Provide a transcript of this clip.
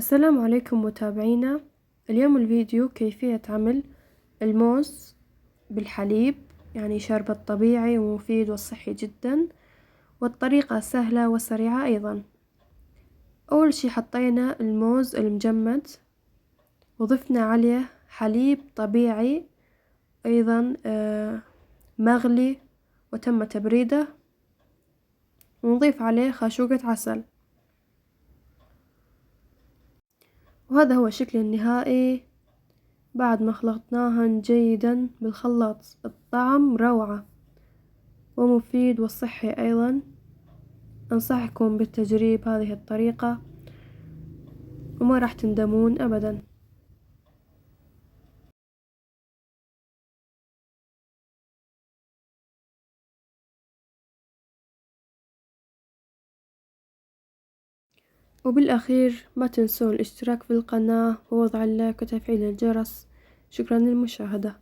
السلام عليكم متابعينا. اليوم الفيديو كيفية عمل الموز بالحليب، يعني شربت طبيعي ومفيد وصحي جدا، والطريقة سهلة وسريعة أيضا. أول شي حطينا الموز المجمد وضفنا عليه حليب طبيعي أيضا مغلي وتم تبريده، ونضيف عليه خاشوقة عسل. وهذا هو الشكل النهائي بعد ما خلطناهن جيدا بالخلاط. الطعم روعة ومفيد وصحي أيضا. أنصحكم بالتجريب هذه الطريقة وما راح تندمون أبدا. وبالأخير ما تنسون الاشتراك في القناة ووضع اللايك وتفعيل الجرس. شكرا للمشاهدة.